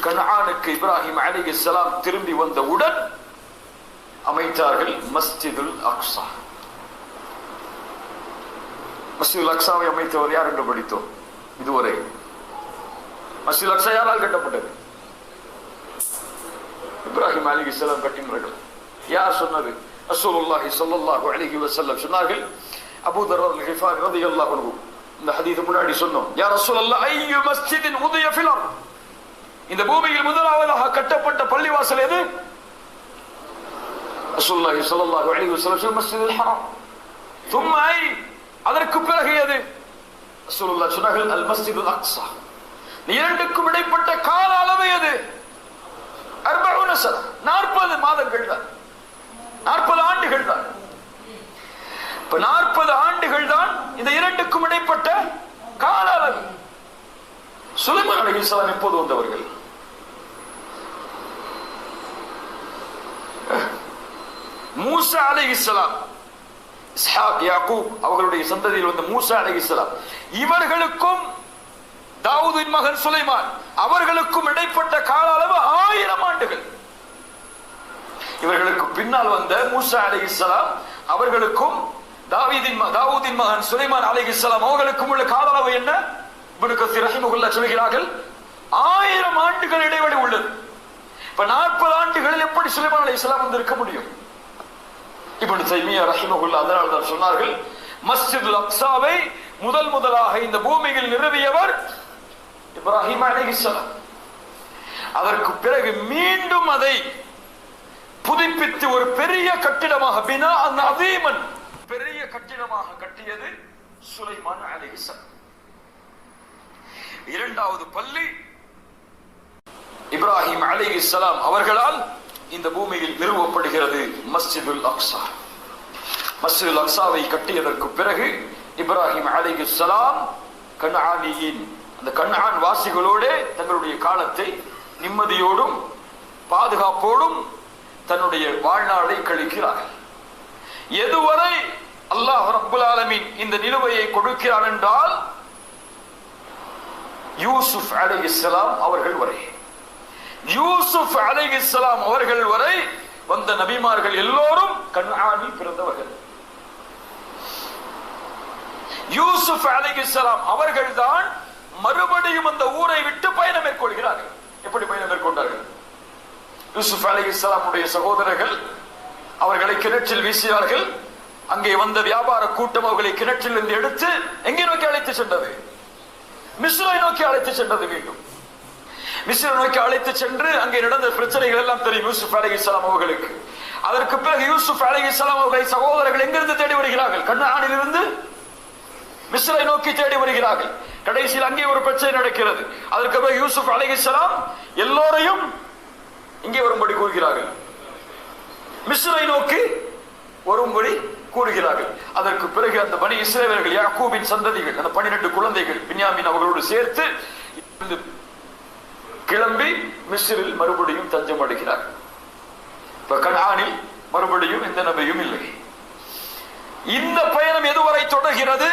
கன்ஆனுக்கு இப்ராஹிம் அலைஹிஸ்ஸலாம் திரும்பி வந்தவுடன் அமைத்தார்கள் மஸ்ஜிதுல் அக்ஸா. மஸ்ஜிதுல் அக்ஸாவை அமைத்தவர் யார் என்று படித்தோம் இதுவரை. மஸ்ஜிதுல் அக்ஸா யாரால் கட்டப்பட்டது? இப்ராஹிம் அலைஹிஸ்ஸலாம் கட்டினார்கள். யார் சொன்னது? ரசூலுல்லாஹி ஸல்லல்லாஹு அலைஹி வஸல்லம் சொன்னார்கள். அபூ தர் அல்-கிஃபாரி ரலியல்லாஹு அன்ஹு இந்த ஹதீஸ் முன்னாடி சொன்னோம். யா ரசூலல்லாஹ் ஐயு மஸ்ஜிதின் உதிய ஃபில் அர்த், இந்த பூமியில் முதலாவதாக கட்டப்பட்ட பள்ளிவாசல் எது? ரசூலுல்லாஹி ஸல்லல்லாஹு அலைஹி வஸல்லம் மஸ்ஜிதுல் ஹராம். ثم ஐ, அதற்கு பிறகு எது? ரசூலுல்லாஹ் சொன்னார்கள் அல் மஸ்ஜிதுல் அக்ஸா. இரண்டுக்கும் இடைப்பட்ட கால அளவு எது? 40 சன, 40 மாதங்கள் தான், 40 ஆண்டுகள் தான். இப்ப 40 ஆண்டுகள் தான் இந்த இரண்டுக்கும் இடைப்பட்ட கால அளவு. சுலைமான் அலைஹிஸ்ஸலாம் எப்போது வந்தவர்கள்? மூசா அலைஹிஸ்ஸலாம், இஸ்ஹாக், யாக்கூப் அவர்களுடைய சந்ததியில் வந்த மூசா அலைஹிஸ்ஸலாம், இவர்களுக்கும் தாவூதின் மகன் சுலைமான் அவர்களுக்கும் இடைப்பட்ட கால அளவு 1000 ஆண்டுகள். இவர்களுக்கு பின்னால் வந்த மூசா அலைஹிஸ்ஸலாம் அவர்களுக்கும் தாவூதின் மகன் சுலைமான் அலைஹிஸ்ஸலாம் அவர்களுக்கும் உள்ள கால அளவு என்ன? இப்னு கஸீர் ரஹிமஹுல்லாஹ் சொல்கிறார்கள் 1000 ஆண்டுகள் இடைவெளி உள்ளது. இப்ப 40 ஆண்டுகளில் எப்படி சுலைமான் அலைஹிஸ்ஸலாம் வந்திருக்க முடியும்? இப்னு தைமியா ரஹிமஹுல்லாஹ் அதனால் தான் சொன்னார்கள், மஸ்ஜிதுல் அக்ஸாவை முதலாக இந்த பூமியில் நிறுவியவர் இப்ராஹிம் அலைஹிஸ்ஸலாம். அதற்கு பிறகு மீண்டும் அதை புதுப்பித்து ஒரு பெரிய கட்டிடமாக பினா அஸீமன், பெரிய கட்டிடமாக கட்டியது சுலைமான் அலைஹிஸ்ஸலாம். இரண்டாவது பள்ளி இப்ராஹிம் அலைஹிஸ்ஸலாம் அவர்களால் இந்த பூமியில் நிறுவப்படுகிறது மஸ்ஜிதுல் அக்ஸா. மஸ்ஜிதுல் அக்ஸாவை கட்டியதற்கு பிறகு இப்ராஹிம் அலைஹிஸ்ஸலாம் கன்ஆனியின், அந்த கன்ஆன் வாசிகளோடு தங்களுடைய காலத்தை நிம்மதியோடும் பாதுகாப்போடும் தன்னுடைய வாழ்நாளை கழிக்கிறார்கள். எதுவரை அல்லாஹ் ரப்புல் ஆலமீன் இந்த நிலுவையை கொடுக்கிறான் என்றால் யூசுப் அலைஹிஸ்ஸலாம் அவர்கள் வரை, யூசுப் அலைஹிஸ்ஸலாம் அவர்கள் வரை வந்த நபிமார்கள் எல்லோரும் கன்ஆனில் பிறந்தவர்கள். யூசுப் அலைஹிஸ்ஸலாம் அவர்கள் தான் மறுபடியும் அந்த ஊரை விட்டு பயணம் மேற்கொள்கிறார்கள். எப்படி பயணம் மேற்கொண்டார்கள்? யூசுப் அலைஹிஸ்ஸலாமுடைய சகோதரர்கள் அவர்களை கிணற்றில் வீசினார்கள். அங்கே வந்த வியாபார கூட்டம் அவர்களை கிணற்றில் இருந்து எடுத்து எங்கே நோக்கி அழைத்து சென்றது? மிஸ்ரை நோக்கி அழைத்து சென்றது. மீண்டும் மிஸ்ரை நோக்கி அழைத்து சென்று அங்கே நடந்த பிரச்சனைகள் எல்லாம் தெரியும் யூசுப் அலைஹிஸ்ஸலாம் அவர்களுக்கு. அதற்கு பிறகு யூசுப் அலைஹிஸ்ஸலாம் அவர்களை சகோதரர்கள் எங்கிருந்து தேடி வருகிறார்கள்? கன்ஆனில் இருந்து மிஸ்ரை நோக்கி தேடி வருகிறார்கள். கடைசியில் அங்கே ஒரு பிரச்சனை நடக்கிறது. அதற்கு பிறகு யூசுப் அலைஹிஸ்ஸலாம் எல்லோரையும் இங்கே வரும்படி கூறுகிறார்கள், மிஸ்ரை நோக்கி வரும்படி கூறுகிறார்கள். அதற்கு பிறகு அந்த பனி இஸ்ரவேலர்கள், யாக்கூபின் சந்ததிகள், அந்த 12 குழந்தைகள் பின்யாமீன் அவர்களோடு சேர்த்து கிளம்பி மிஸ்ரில் மறுபடியும் தஞ்சம் அடைகிறார்கள். இப்ப கன்ஆனில் மறுபடியும் எந்த நபியும் இல்லை. இந்த பயணம் எதுவரை தொடர்கிறது?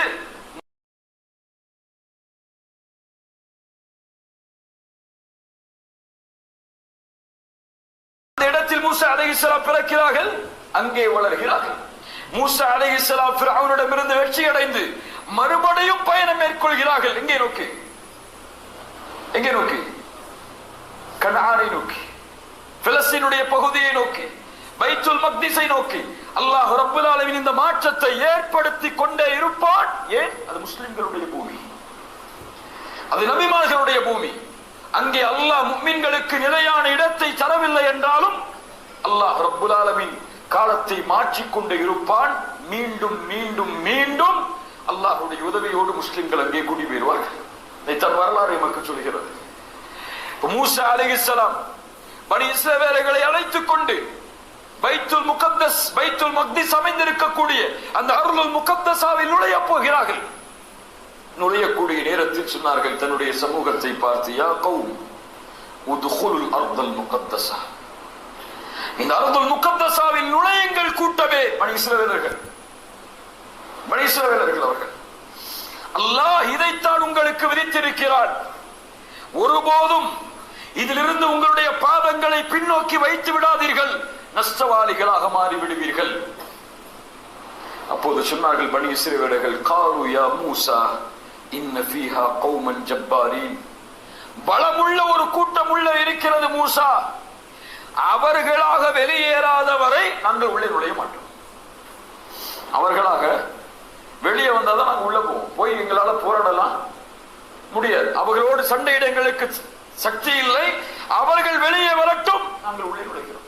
அந்த இடத்தில் மூசா அலைஹிஸ்ஸலாம் பிறக்கிறார்கள், அங்கே வளர்கிறார்கள். மூசா அலைஹிஸ்ஸலாம் ஃபிரௌனிடமிருந்து வெற்றி அடைந்து மறுபடியும் பயணம் மேற்கொள்கிறார்கள். எங்கே நோக்கி? எங்கே நோக்கி? கன்ஆனை நோக்கி, பிலஸ்தீனுடைய பகுதியை நோக்கி, பைத்துல் மக்திஸை நோக்கி. அல்லாஹ் ரப்பல் ஆலமீன் இந்த மாற்றத்தை ஏற்படுத்தி கொண்டே இருப்பான். ஏன்? அது முஸ்லிம்களுடைய பூமி, அது நபிமார்களுடைய பூமி. அங்கே அல்லாஹ் முஃமின்களுக்கு நிலையான இடத்தை தரவில்லை என்றாலும் அல்லாஹ் ரப்பல் ஆலமீன் காலத்தை மாற்றிக்கொண்டே இருப்பான். மீண்டும் மீண்டும் மீண்டும் அல்லாஹ்வுடைய உதவியோடு முஸ்லிம்கள் அங்கே குடிபெறுவார்கள். இதைத்தான் வரலாறு நமக்கு சொல்கிறது. மூசா அலைஹிஸ்ஸலாம் பனி இஸ்ரவேலர்களை அழைத்துக் கொண்டு பைத்துல் முகத்தஸ், பைத்துல் மக்திஸ் அமைந்திருக்கக்கூடிய அந்த அருளுல் முகத்தஸாவில் நுழைய போகிறார்கள். நுழையக்கூடிய நேரத்தில் சொன்னார்கள் தன்னுடைய சமூகத்தை பார்த்து, யா கௌம் உத்குலுல் அர்தல் முகத்தஸா, இந்த அர்துல் முகத்தஸாவில் நுழையுங்கள் கூட்டமே. பனி இஸ்ரவேலர்கள், பனி இஸ்ரவேலர்கள் அவர்கள், அல்லாஹ் இதைத்தான் உங்களுக்கு விதித்திருக்கிறான். ஒருபோதும் இதிலிருந்து உங்களுடைய பாதங்களை பின்னோக்கி வைத்து விடாதீர்கள், நஷ்டவாளிகளாக மாறிவிடுவீர்கள். அப்போது சொன்னார்கள் பனி இஸ்ரவேலர்கள், காலு யா மூசா இன்ன ஃபீஹா கௌமன் ஜப்பாரீன், பலமுள்ள ஒரு கூட்டம் உள்ள இருக்கிறது மூசா, அவர்களாக வெளியேறாதவரை நாங்கள் உள்ளே நுழைய மாட்டோம். அவர்களாக வெளியே வந்தாதான் நாங்கள் உள்ள போவோம். போய் எங்களால போராடலாம் முடியாது. அவர்களோடு சண்டையிட எங்களுக்கு சக்தி இல்லை. அவர்கள் வெளியே வரட்டும், நாங்கள் உள்ளே நுழைகிறோம்.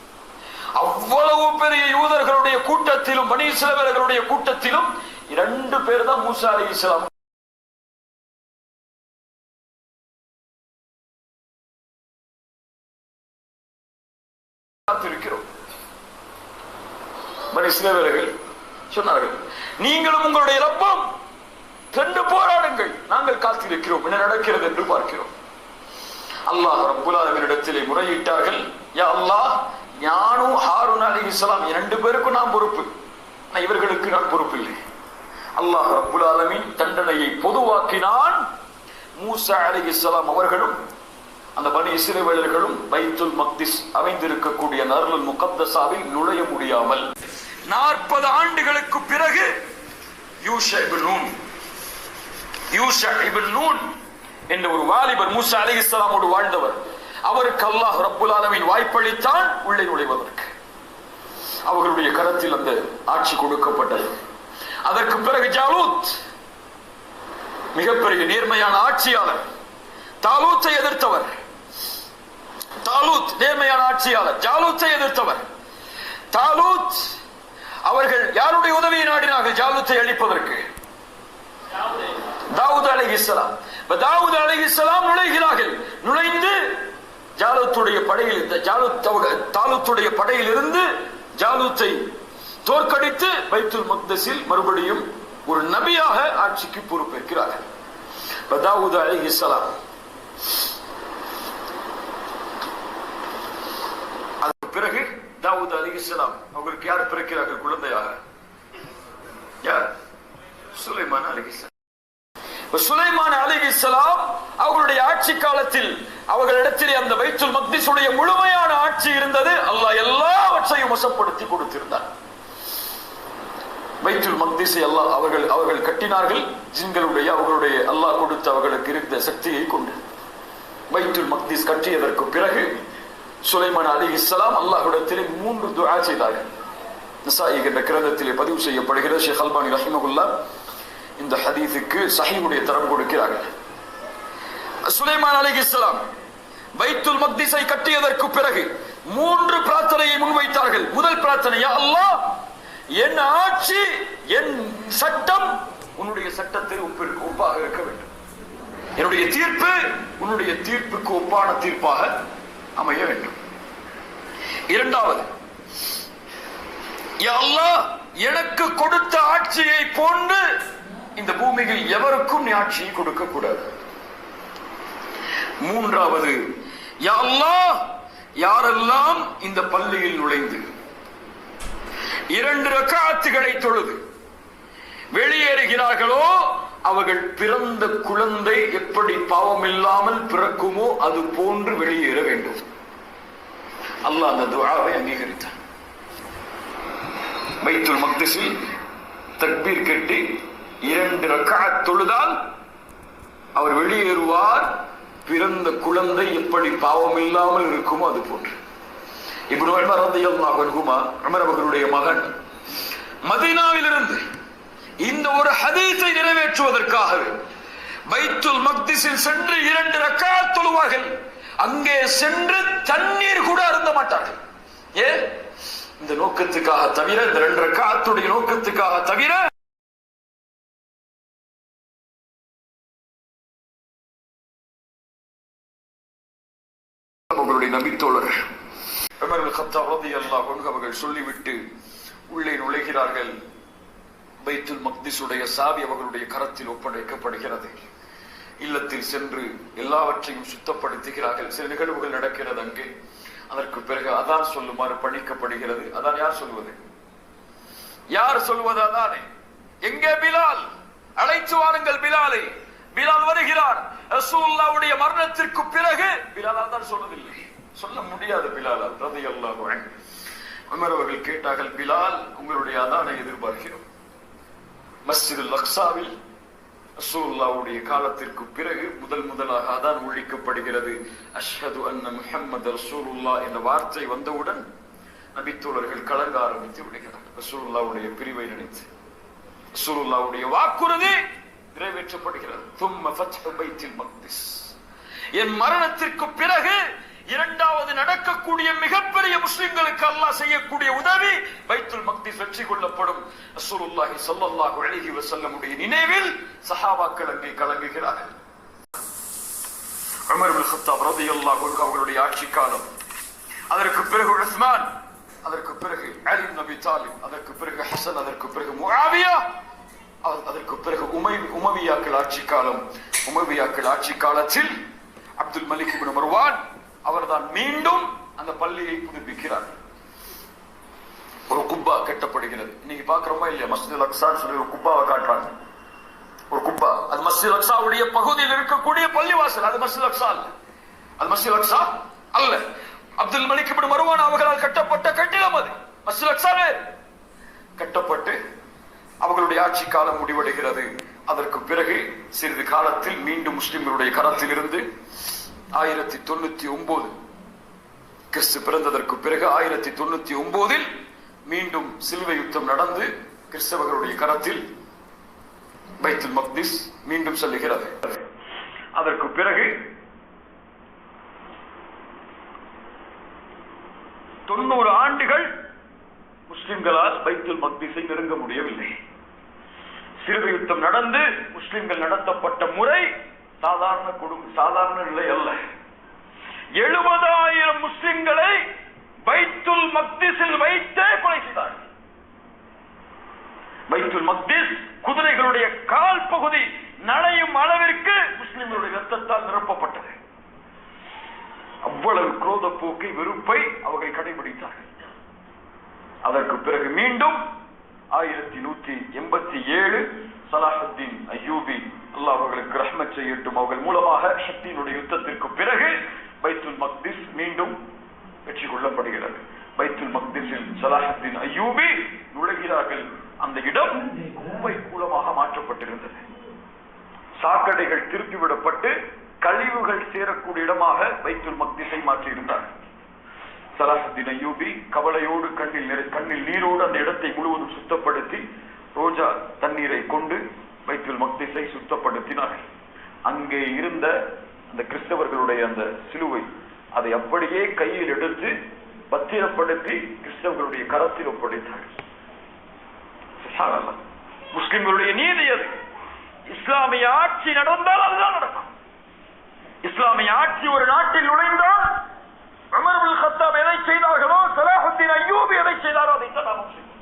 அவ்வளவு பெரிய யூதர்களுடைய கூட்டத்திலும் பனி இஸ்ரவேலர்களுடைய கூட்டத்திலும் 2 பேர் தான் மூசா அலைஹிஸ்ஸலாம் இருக்கிறோம். பனி இஸ்ரவேலர்கள் சொன்னார்கள், நீங்களும் உங்களுடைய ரப்பும் சென்று போராடுங்கள், நாங்கள் காத்திருக்கிறோம், என்ன நடக்கிறது என்று பார்க்கிறோம். அல்லாஹ் ரப்புல் ஆலமீனிடத்திலே முறையிட்டார்கள், யா அல்லாஹ், ஞானும் ஹாரூன் அலைஹிஸ்ஸலாம் 2 பேருக்கும் நான் பொறுப்பு, இவர்களுக்கு நான் பொறுப்பு இல்லை. அல்லாஹ் ரப்புல் ஆலமீன் தண்டனையை பொதுவாக்கினான். மூசா அலைஹிஸ்ஸலாம் அவர்களும் அந்த பனி இஸ்ரவேலர்களும் பைத்துல் மக்திஸ் அமைந்திருக்கக்கூடிய நர்லுல் முகத்தஸாவில் நுழைய முடியாமல் 40 ஆண்டுகளுக்கு பிறகு யூஷா இப்னு நூன் என்ற ஒரு வாலிபர் மூசா அலைஹிஸ்ஸலாமோடு வாழ்ந்தவர், அவருக்கு அல்லாஹ் ரப்புல் ஆலமீன் வாய்ப்பளித்தான் உள்ளே நுழைவதற்கு. அவர்களுடைய கரத்தில் அந்த ஆட்சி கொடுக்கப்பட்டது. அதற்கு பிறகு ஜாலூத் மிகப்பெரிய நேர்மையான ஆட்சியாளர், தாலூத்தை எதிர்த்தவர். தாலூத் நேர்மையான ஆட்சியாளர், ஜாலூத்தை எதிர்த்தவர். தாலூத் அவர்கள் யாருடைய உதவியை நாடினார்கள் ஜாலூத்தை அழிப்பதற்கு? தாவூத் அலைஹிஸ்ஸலாம். தாவூத் அலைஹிஸ்ஸலாம் நுழைகிறார்கள். நுழைந்து ஜாலூத்துடைய படையில் தாலூத்துடைய படையில் இருந்து ஜாலூத்தை தோற்கடித்து பைத்துல் மக்தஸில் மறுபடியும் ஒரு நபியாக ஆட்சிக்கு பொறுப்பேற்கிறார்கள். தாவூத் அலைஹிஸ்ஸலாம் அதற்கு பிறகு தாவூத் அலைஹிஸ்ஸலாம் அவருக்கு யார் பிறக்கிறார்கள் குழந்தையாக? யார்? சுலைமான் அலைஹிஸ்ஸலாம். சுலைமான் அலைஹிஸ்ஸலாம் அவர்களுடைய ஆட்சி காலத்தில் அவர்களிடத்திலே அந்த பைத்துல் மக்திஸுடைய முழுமையான ஆட்சி இருந்தது. அல்லாஹ் எல்லாவற்றையும் வசப்படுத்தி கொடுத்திருந்தார். பைத்துல் மக்திஸை அல்லாஹ் அவர்கள் கட்டினார்கள். ஜின்களுடைய அவர்களுடைய அல்லாஹ் கொடுத்த அவர்களுக்கு இருந்த சக்தியை கொண்டு பைத்துல் மக்திஸ் கட்டியதற்கு பிறகு சுலைமான் அலைஹிஸ்ஸலாம் அல்லாஹ்விடத்திலே 3 துஆ செய்தார்கள். நஸாயி என்ற கிரந்தத்திலே பதிவு செய்யப்படுகிறது. ஷேக் அல்பானி ரஹிமஹுல்லாஹ் இந்த ஹதீஸுக்கு ஸஹீஹுடைய தரம் கொடுக்கிறார்கள். சுலைமான் அலைஹிஸ்ஸலாம் பைத்துல் மக்திஸை கட்டியதற்கு பிறகு 3 பிரார்த்தனையை முன்வைத்தார்கள். முதல் பிரார்த்தனை, யா அல்லாஹ், என் ஆட்சி என் சட்டம் உன்னுடைய சட்டத்தில் ஒப்பாக இருக்க வேண்டும். என்னுடைய தீர்ப்பு உன்னுடைய தீர்ப்புக்கு ஒப்பான தீர்ப்பாக அமைய வேண்டும். இரண்டாவது, யா அல்லாஹ், எனக்கு கொடுத்த ஆட்சியை போன்று இந்த பூமியில் எவருக்கும் நீ ஆட்சியை கொடுக்க கூடாது. மூன்றாவது, யா அல்லாஹ், யாரெல்லாம் இந்த பள்ளியில் நுழைந்து 2 ரக்அத்துகளை தொழுது வெளியேறுகிறார்களோ அவர்கள் பிறந்த குழந்தை எப்படி பாவம் இல்லாமல் பிறக்குமோ அது போன்று வெளியேற வேண்டும். அல்லாஹ் அந்த துஆவை அங்கீகரித்தார். பைத்துல் மக்திஸில் தக்பீர் கட்டி 2 ரக்அத் தொழுதால் அவர் வெளியேறுவார், பிறந்த குழந்தை எப்படி பாவம் இல்லாமல் இருக்குமோ அது போன்று. இப்னு உமர் ரலியல்லாஹு அன்ஹுமா, உமர் அவர்களுடைய மகன், மதீனாவிலிருந்து இந்த ஒரு ஹதீஸை நிறைவேற்றுவதற்காக பைத்துல் மக்திஸில் சென்று 2 ரக்அத் தொழுவார்கள். அங்கே சென்று தண்ணீர் கூட அருந்த மாட்டார்கள். ஏன்? இந்த நோக்கத்துக்காக தவிர, இந்த 2 ரக்அத்துடைய நோக்கத்துக்காக தவிர அவர்களுடைய நபித்தோழர் உமர் இப்னு கத்தாப் ரலியல்லாஹு அன்ஹு அவர்கள் சொல்லிவிட்டு உள்ளே நுழைகிறார்கள். பைத்துல் மக்திஸுடைய சாவி அவர்களுடைய கரத்தில் ஒப்படைக்கப்படுகிறது. இல்லத்தில் சென்று எல்லாவற்றையும் சுத்தப்படுத்துகிறார்கள். சில நிகழ்வுகள் நடக்கிறது அங்கே. அதற்கு பிறகு அதான் சொல்லுமாறு பணிக்கப்படுகிறது. அதான் யார் சொல்வது? யார் சொல்வது? அதானே. எங்கே பிலால்? அழைத்து வாருங்கள் பிலாலை. பிலால் வருகிறார். ரசூலுல்லாஹ்வுடைய மரணத்திற்கு பிறகு பிலால் தான் சொல்லவில்லை, சொல்ல முடியாது பிலால் ரலியல்லாஹு அன்ஹு. உமர் அவர்கள் கேட்டார்கள், பிலால் உங்களுடைய அதானை எதிர்பார்க்கிறோம். மஸ்ஜிதுல் அக்ஸாவில் ரசூலுல்லாஹ்வுடைய காலத்திற்கு பிறகு முதலாக அதான் ஒழிக்கப்படுகிறது. அஷ்ஹது அன்ன முஹம்மது ரசூலுல்லாஹ் என்ற வார்த்தை வந்தவுடன் நபித்தோழர்கள் கலங்க ஆரம்பித்து விடுகிறார். ரசூலுல்லாஹ்வுடைய பிரிவை நினைத்து ரசூலுல்லாஹ்வுடைய வாக்குறுதி நிறைவேற்றப்படுகிறது. தும்ம ஃபத்ஹு பைத்துல் மக்திஸ். என் மரணத்திற்கு பிறகு இரண்டாவது நடக்கக்கூடிய மிகப்பெரிய முஸ்லிம்களுக்கு அல்லாஹ் செய்யக்கூடிய உதவி பைத்துல் மக்திஸ் வெற்றி கொள்ளப்படும். ரசூலுல்லாஹி ஸல்லல்லாஹு அலைஹி வஸல்லம் உடைய நினைவில் சஹாபாக்கள் அங்கே கலங்குகிறார்கள். உமர் இப்னு கத்தாப் ரலியல்லாஹு அன்ஹு அவர்களுடைய ஆட்சி காலம், அதற்கு பிறகு உஸ்மான், அதற்கு பிறகு அலி இப்னு அபி தாலிப், அதற்கு பிறகு ஹசன், அதற்கு பிறகு முஆவியா, அதற்கு பிறகு உமவியாக்கள் ஆட்சி காலம். உமவியாக்கள் ஆட்சி காலத்தில் அப்துல் மலிக் இப்னு மர்வான் அவர்தான் மீண்டும் அந்த பள்ளியை புதுப்பிக்கிறார். ஒரு குப்பா கட்டப்படுகிறது. இன்னைக்கு பாக்குறோமா இல்லையா, மஸ்ஜிதுல் அக்ஸான்னு சொல்லி ஒரு குப்பாவை காட்டுறாங்க. ஒரு குப்பா, அது மஸ்ஜிதுல் அக்ஸாவுடைய பகுதியில் இருக்கக்கூடிய பள்ளிவாசல். அது மஸ்ஜிதுல் அக்ஸா அல்ல, அது மஸ்ஜிதுல் அக்ஸா அல்ல. அப்துல் மலிக் இப்னு மர்வான் அவர்களால் கட்டப்பட்ட கட்டிடம் அது. மஸ்ஜிதுல் அக்ஸாவே கட்டப்பட்டு அவர்களுடைய ஆட்சி காலம் முடிவடைகிறது. அதற்கு பிறகு சிறிது காலத்தில் மீண்டும் முஸ்லிம்களுடைய கரத்தில் இருந்து 1099 கிறிஸ்து பிறந்ததற்கு பிறகு 1099 மீண்டும் சிலுவை யுத்தம் நடந்து கிறிஸ்தவர்களுடைய கரத்தில் பைத்துல் மக்திஸ் மீண்டும் செல்லுகிறது. அதற்கு பிறகு 90 ஆண்டுகள் முஸ்லிம்களால் பைத்துல் மக்திஸை நெருங்க முடியவில்லை. சிலுவை யுத்தம் நடந்து முஸ்லிம்கள் நடத்தப்பட்ட முறை சாதாரண நிலை அல்ல. 70,000 முஸ்லிம்களை பைத்துல் மக்திஸில் வைத்தே கொலை செய்தார்கள். பைத்துல் மக்திஸ் குதிரைகளுடைய கால் பகுதி நனையும் அளவிற்கு முஸ்லிம்களுடைய ரத்தத்தால் நிரப்பப்பட்டது. அவ்வளவு குரோத போக்கை, வெறுப்பை அவர்கள் கடைபிடித்தார்கள். அதற்கு பிறகு மீண்டும் 1187 சலாஹுத்தீன் அய்யூபி, அல்லாஹ் அவர்களுக்கு ரஹ்மத் செய்யட்டும், அவர்கள் மூலமாக ஷத்தீனுடைய யுத்தத்திற்கு பிறகு பைத்துல் மக்திஸ் மீண்டும் வெற்றி கொள்ளப்படுகிறது. பைத்துல் மக்திஸில் சலாஹுத்தீன் அய்யூபி நுழைகிறார்கள். அந்த இடம் குப்பை கூலமாக மாற்றப்பட்டிருந்தது. சாக்கடைகள் திருப்பிவிடப்பட்டு கழிவுகள் சேரக்கூடிய இடமாக பைத்துல் மக்திஸை மாற்றியிருந்தார்கள். சலாஹுத்தீன் அய்யூபி கவலையோடு கண்ணில் நீரோடு அந்த இடத்தை முழுவதும் சுத்தப்படுத்தி ரோஜா தண்ணீரை கொண்டு பைத்துல் மக்திஸை சுத்தப்படுத்தினார்கள். அங்கே இருந்த அந்த கிறிஸ்தவர்களுடைய அந்த சிலுவை அதை அப்படியே கையில் எடுத்து பத்திரப்படுத்தி கிறிஸ்தவர்களுடைய கரத்தில் ஒப்படைத்தார்கள். முஸ்லிம்களுடைய நீதி அது. இஸ்லாமிய ஆட்சி நடந்தால் அதுதான் நடக்கும். இஸ்லாமிய ஆட்சி ஒரு நாட்டில் நுழைந்தால் உமர் இப்னு கத்தாப் எதை செய்தார்களோ, சலாஹுத்தீன் அய்யூபி எதை செய்தாரோ அதைத்தான் நாம் செய்வோம்.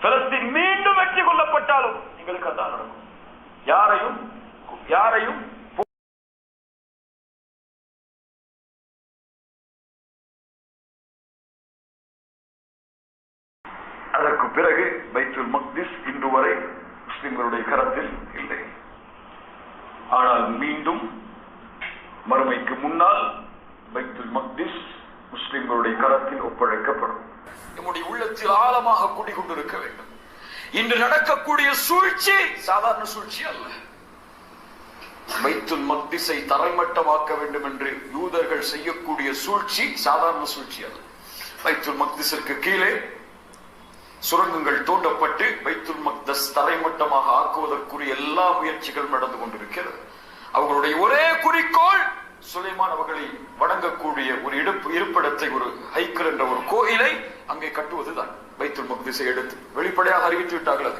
பலஸ்தீன் மீண்டும் வெற்றி கொள்ளப்பட்டாலும் எங்களுக்கு அதான் நடக்கும். யாரையும் அதற்கு பிறகு பைத்துல் மக்திஸ் இன்று வரை முஸ்லிம்களுடைய கரத்தில் இல்லை. ஆனால் மீண்டும் மறுமைக்கு முன்னால் பைத்துல் மக்திஸ் முஸ்லிம்களுடைய கரத்தில் ஒப்படைக்கப்படும். நம்முடைய உள்ளத்தில் ஆழமாக குடிகொண்டிருக்க வேண்டும். இன்று நடக்கக்கூடிய சூழ்ச்சி சாதாரண சூழ்ச்சி அல்ல. பைத்துல் மக்திஸை தரைமட்டமாக்க வேண்டும் என்று யூதர்கள் செய்யக்கூடிய சூழ்ச்சி சாதாரண சூழ்ச்சி அல்ல. பைத்துல் மக்திஸிற்கு கீழே சுரங்கங்கள் தோண்டப்பட்டு பைத்துல் மக்திஸ் தரைமட்டமாக ஆக்குவதற்குரிய எல்லா முயற்சிகளும் நடந்து கொண்டிருக்கிறது. அவர்களுடைய ஒரே குறிக்கோள் சுலைமான் அவர்களை வணங்கக்கூடிய ஒரு இருப்பிடத்தை, ஒரு ஹைக்கல் என்ற ஒரு கோயிலை அங்கே கட்டுவதுதான். பைத்துல் மக்திஸை எடுத்து வெளிப்படையாக அறிவித்து விட்டார்கள்.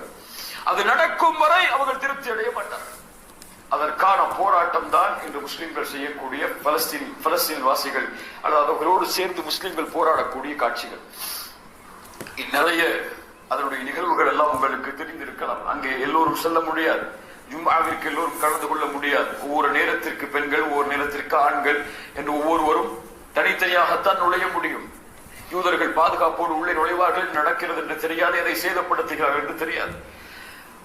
அது நடக்கும் வரை அவர்கள் திருப்தி அடைய மாட்டார்கள். அதற்கான போராட்டம் தான் இன்று முஸ்லிம்கள் செய்யக்கூடிய பலஸ்தீன் வாசிகள் அல்லது அவர்களோடு சேர்ந்து முஸ்லிம்கள் போராடக்கூடிய காட்சிகள். நிறைய அதனுடைய நிகழ்வுகள் எல்லாம் உங்களுக்கு தெரிந்திருக்கலாம். அங்கே எல்லோரும் செல்ல முடியாது. ஜும்ஆவிற்கு எல்லோரும் கலந்து கொள்ள முடியாது. ஒவ்வொரு நேரத்திற்கு பெண்கள், ஒவ்வொரு நேரத்திற்கு ஆண்கள் என்று ஒவ்வொருவரும் தனித்தனியாகத்தான் நுழைய முடியும். யூதர்கள் பாதுகாப்போடு உள்ளே நுழைவார்கள், நடக்கிறது என்று தெரியாது, அதை சேதப்படுத்துகிறார்கள் என்று தெரியாது.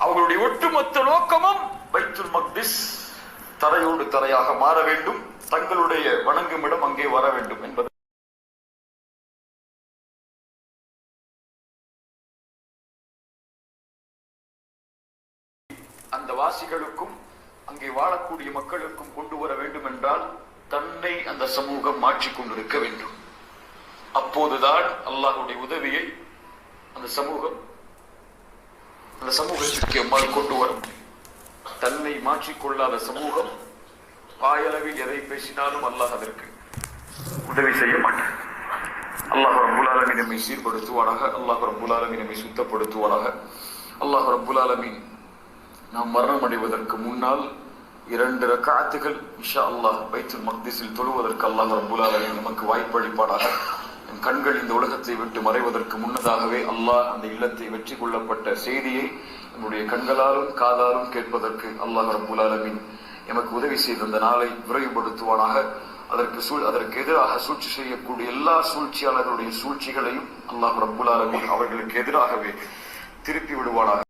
அவர்களுடைய ஒட்டுமொத்த நோக்கமும் பைத்துல் மக்திஸ் தரையோடு தரையாக மாற வேண்டும், தங்களுடைய வணங்கும் இடம் அங்கே வர வேண்டும் என்பது அந்த வாசிகளுக்கும் அங்கே வாழக்கூடிய மக்களுக்கும் கொண்டு வர வேண்டும் என்றால் தன்னை அந்த சமூகம் மாற்றிக் கொண்டிருக்க வேண்டும். அப்போதுதான் அல்லாஹ்வுடைய உதவியை அந்த சமூகத்திற்கு எம்மால் கொண்டு வர முடியும். தன்னை மாற்றிக்கொள்ளாத சமூகம் வாயளவில் எதை பேசினாலும் அல்லாஹ் அதற்கு உதவி செய்ய மாட்டார். அல்லாஹ் ரப்புல் ஆலமீன் நம்மை சீர்படுத்துவானாக. அல்லாஹ் ரப்புல் ஆலமீன் நம்மை சுத்தப்படுத்துவானாக. அல்லாஹ் ரப்புல் ஆலமீன் நாம் மரணம் அடைவதற்கு முன்னால் 2 ரக்அத்துகள் இன்ஷா அல்லாஹ் பைத்துல் மக்திஸில் தொழுவதற்கு அல்லாஹ் ரப்புல் ஆலமீன் நமக்கு வாய்ப்பளிப்பானாக. என் கண்கள் இந்த உலகத்தை விட்டு மறைவதற்கு முன்னதாகவே அல்லாஹ் அந்த இல்லத்தை வெற்றி கொள்ளப்பட்ட செய்தியை நம்முடைய கண்களாலும் காதாலும் கேட்பதற்கு அல்லாஹ் ரப்புல் ஆலமீன் எமக்கு உதவி செய்த அந்த நாளை விரைவுபடுத்துவானாக. அதற்கு எதிராக சூழ்ச்சி செய்யக்கூடிய எல்லா சூழ்ச்சியாளர்களுடைய சூழ்ச்சிகளையும் அல்லாஹ் ரப்புல் ஆலமீன் அவர்களுக்கு எதிராகவே திருப்பி விடுவானாக.